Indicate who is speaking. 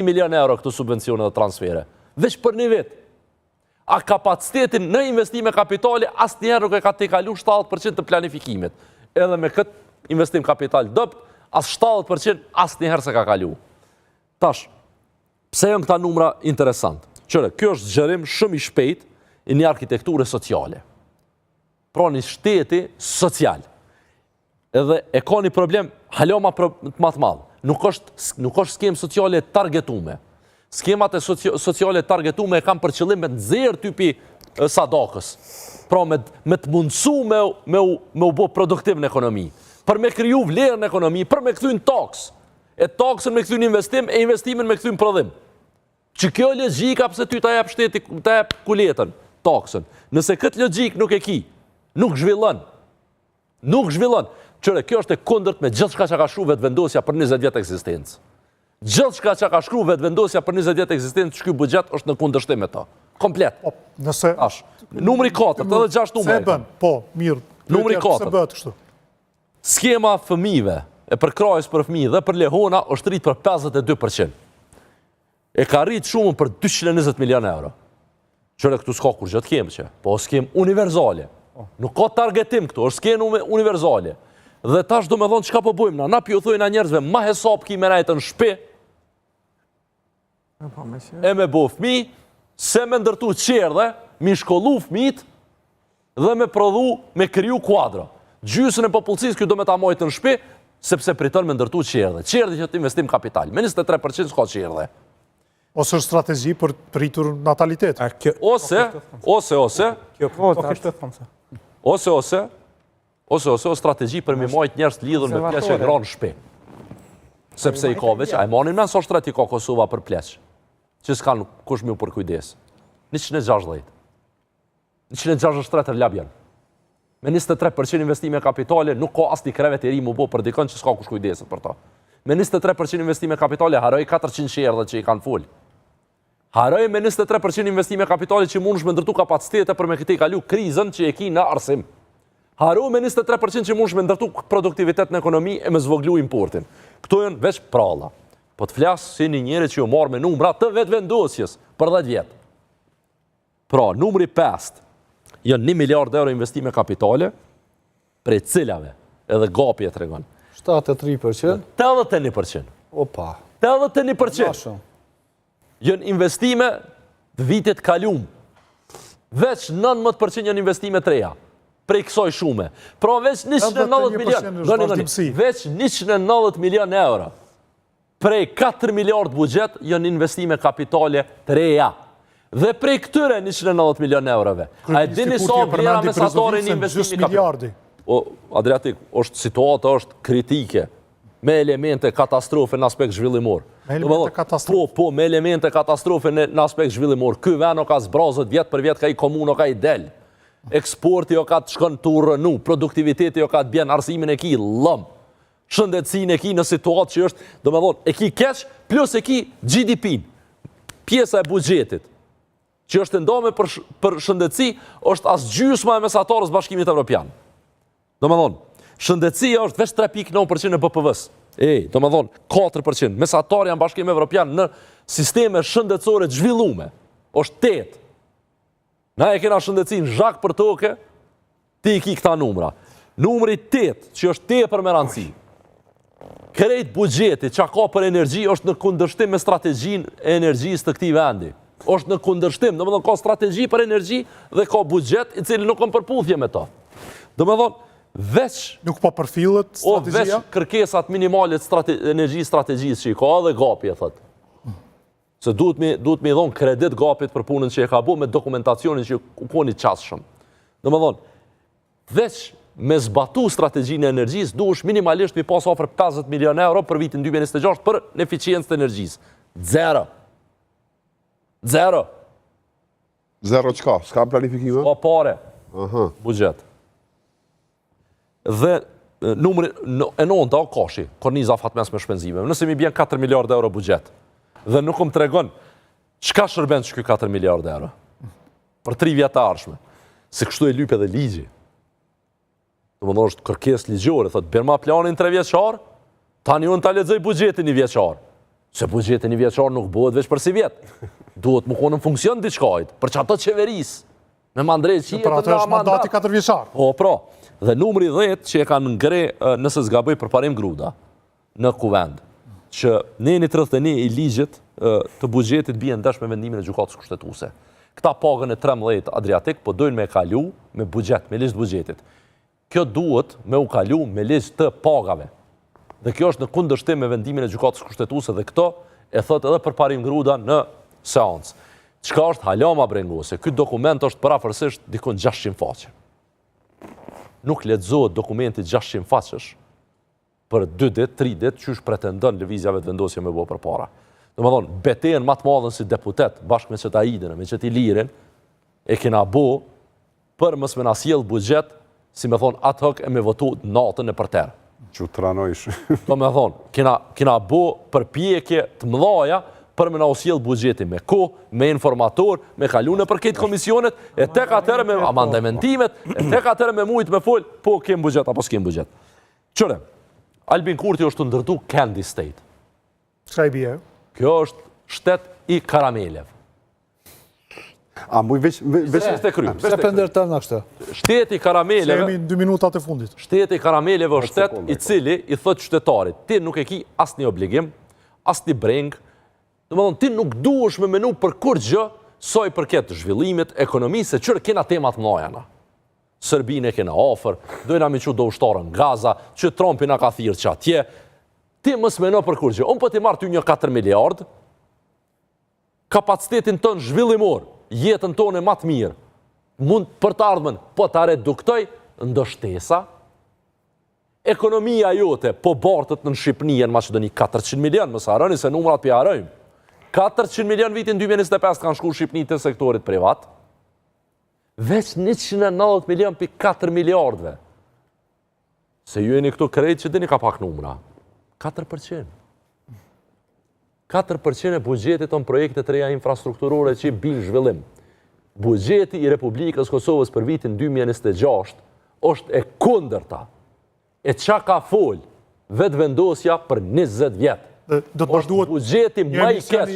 Speaker 1: 1 milion euro këtu subvencione dhe transfere. Veç për një vit. A kapacitetin në investime kapitali asë njerë nuk e ka të kalu 70% të planifikimit. Edhe me këtë investim kapital dëpt, asë 70% asë njerë se ka kalu. Tash, pse janë këta numra interesant? Qëre, kjo është zgjerim shumë i shpejt i një arkitekture sociale. Pra një shteti social. Edhe e ka një problem haloma të matë madhë. Nuk është skemë sociale targetume. Skemat e sociale targetume e kam për qëllim me të nxjerrë typi sadakës. Pra me të mundësu me u bo produktiv në ekonomi. Për me kriju vlerë në ekonomi, për me këthyn taks. E taksën me këthyn investim, e investimin me këthyn prodhim. Që kjo logjika pëse ty ta jep shteti, ta jep kuletën, taksën. Nëse këtë logjik nuk e ki, nuk zhvillon. Nuk zhvillon. Qëre, kjo është e kundërt me gjithë shka që ka shru vetëvendosja për 20 vjetë eksistencë. Gjithë shka që ka shru vetëvendosja për 20 vjetë eksistencë, që kjo bugjet është në kundërshtim me ta. Komplet.
Speaker 2: Nëse...
Speaker 1: Numri 4, edhe 6 numre.
Speaker 2: Se bën, po, mirë.
Speaker 1: Numri 4.
Speaker 2: Se bëhet kështu.
Speaker 1: Skema fëmive, e për krajës për fëmi dhe për lehona, është rritë për 52%. E ka rritë shumë për 220 milion euro. Qëre këtu s'ka kur gjëtë kemë që, po skem universale. Nuk ka targetim këtu, është skem universale. Dhe tash do me thonë që ka po bujmë na pjo thujna njerëzve ma hesap ki me najtë në shpi, e me bo fmi, se me ndërtu qerdhe, mi shkollu fmit, dhe me prodhu, me kriju kuadra. Gjysën e popullësis kjo do me ta mojtë në shpi, sepse pritën me ndërtu qerdhe. Qerdhe që të investim kapital, me 23% s'ka qerdhe.
Speaker 2: Ose është strategji për rritur natalitet.
Speaker 1: Ose strategji për mi majtë njerës të lidhën me pleqe granë shpi. Sepse i ka veç, a i manin me nëso shtret i ka Kosova për pleqe. Që s'kan kush mi u për kujdes. 160. 163 labjen. Me 23% investime kapitale, nuk ka asni krevet i ri mu bo për dikën që s'ka kush kujdeset për ta. Me 23% investime kapitale, haroj 400 sherdhe që i kanë full. Haroj me 23% investime kapitale që mund shme ndërtu kapacitete për me këti kalu krizën që e ki në arsim. Haru me 23% që mund shme ndërtu produktivitet në ekonomi e me zvoglu importin. Këto janë veç pralla. Po të flasë si një njëri që ju marrë me numra të vetë vendosjes për 10 vjetë. Pra, numri 5 janë 1 miliard euro investime kapitale prej cilave edhe gapi e tregon.
Speaker 3: 73%?
Speaker 1: 81%.
Speaker 3: Opa.
Speaker 1: 81%. Janë investime të vitit kalum. Veç 19% janë investime të reja. Prej kësoj shume. Pra veç 190 milion, veç 190 milion euro, prej 4 miliard budget, janë investime kapitale të reja. Dhe prej këtyre 190 milion eurove. A e dini sa vlera mesatare në investimi kapitale? Adriatik, situata është kritike, me elemente katastrofe në aspekt zhvillimor.
Speaker 2: Me elemente katastrofe?
Speaker 1: Po, me elemente katastrofe në aspekt zhvillimor. Ky veno ka zbrazët vjet për vjet, ka i komuno, ka i del. Eksporti jo ka të shkën të rënu, produktiviteti jo ka të bjen, arsimin e ki lëm, shëndetësin e ki në situatë që është, do me thonë, e ki keq, plus e ki GDP-n, pjesa e bugjetit, që është ndome për shëndetësi, është as gjysma e mesatarës Bashkimit Evropian. Do me thonë, shëndetësia është veç 3.9% e BPV-s. Do me thonë, 4%. Mesatarja në Bashkim Evropian në sisteme shëndetësore të zhvillume, është 8%. Na e kena shëndetësin zhak për toke, ti i ki këta numra. Numri 8, që është 8 për me rëndësi. Krejt bugjeti që ka për energji, është në kundërshtim me strategjin e energjisë të këti vendi. është në kundërshtim, do më thonë ka strategji për energji dhe ka budget i cili nuk kanë përputhje me ta. Do më thonë, veç...
Speaker 2: Nuk po përfillet strategjia?
Speaker 1: Veç kërkesat minimalit energji strategjisë që i ka dhe gapi, e thëtë. Se duhet me i dhonë kredit gapit për punën që e ka bu me dokumentacionin që u koni qasëshëm. Do më thonë, veç me zbatu strategjinë e energjisë, duhesh minimalisht me pas ofër 50 milion euro për vitin 2026 për në eficiencë të energjisë. Zero. Zero.
Speaker 4: Zero qka? S'ka planifikime?
Speaker 1: Pa pare. Budget. Dhe numri e nonta o kashi, korniza fatmes me shpenzime. Nëse mi bjen 4 miliard euro budget. Dhe nuk më tregon qka shërben që kjo 4 miliard euro. Për 3 vjetë arshme. Se kështu e lype dhe ligji. Në më nështë kërkes ligjore, thëtë, bërma planin 3 vjeqar, tani unë ta lexoj budgetin 1 vjeqar. Se buxheti një vjeçar nuk bëhet veç për si vjet. Duhet më konë në funksion diçkajt, për që ato qeveris. Me mandrejt që
Speaker 2: Për atë është mandati 4 vjeçar.
Speaker 1: Po, pra. Dhe numri 10 që e kanë ngre, nëse zgaboj përparim Gruda, në kuvend, që në 31 i ligjit të buxhetit bie ndesh me vendimin e gjykatës kushtetuese. Këta pagën e 13 Adriatik, po dojnë me kalu me buxhet, me ligj të buxhetit. Kjo duhet me u kalu me ligj të pagave. Dhe kjo është në kundërshtim me vendimin e gjykatës kushtetuese dhe këto e thot edhe përparim Gruda në seancë. Çka është halama brengose? Ky dokument është parafërsisht dikon 600 faqe. Nuk lexohet dokumenti 600 faqesh për 2 ditë, 3 ditë, qysh pretendon lëvizjave të vendosje me bo përpara. Domethënë, betejën më të madhen si deputet, bashkë me Qetaidin, me Qetilirin, e kena bo për mos me na sjell buxhet, si me thonë ad hoc e me votu natën e përterë.
Speaker 4: Që të ranojsh.
Speaker 1: Do me thonë, kena bo përpjekje të mëdhaja për me na sjell buxhetin me kohë, me informator, me kalu në përket komisionet, e tek atëherë me amandamentimet, e tek atëherë me mujt me fol, po kem buxhet apo s'kem buxhet. Qëre, Albin Kurti është të ndërtu Candy State.
Speaker 2: Çka i bie?
Speaker 1: Kjo është shtet i karameleve.
Speaker 4: A muj veç...
Speaker 1: Veç kry.
Speaker 3: Se pëndër të në kështë?
Speaker 1: Shteti i
Speaker 2: Se
Speaker 1: karameleve...
Speaker 2: jemi në 2 minutat e fundit.
Speaker 1: Shteti i karameleve është shtet i cili i thot qytetarit, ti nuk e ki asnjë obligim, asnjë breng, domethënë ti nuk duhesh me menu për kur gjë, sa i përket zhvillimit, ekonomisë, se çfarë kena temat mëdha na. Serbinë e kena ofër, dojna me që do ushtarën Gaza, që Trumpi na ka thirrë që atje. Ti mos meno për kur gjë. Unë po ti marr ty një 4 miliard, kapacitetin tonë zhvillimor, jetën tonë më të mirë, mund për të ardhmen, po ta reduktoj ndoshtesa, ekonomia jote po bartët në Shqipëni në Maqedoni 400 milion, mos harroni se numrat pi harrojmë. 400 milion vitin 2025 kanë shku Shqipëni të sektorit privat, veç 190 milion për 4 miliardve. Se ju e një këtu krejt që dini ka pak numra. 4%. 4% e buxhetit tonë projekte të reja infrastrukturore që i bin zhvillim. Buxheti i Republikës Kosovës për vitin 2026 është e kundërta. E qa ka fol vetë vendosja për 20 vjetë.
Speaker 2: Do të
Speaker 1: është buxheti më i keq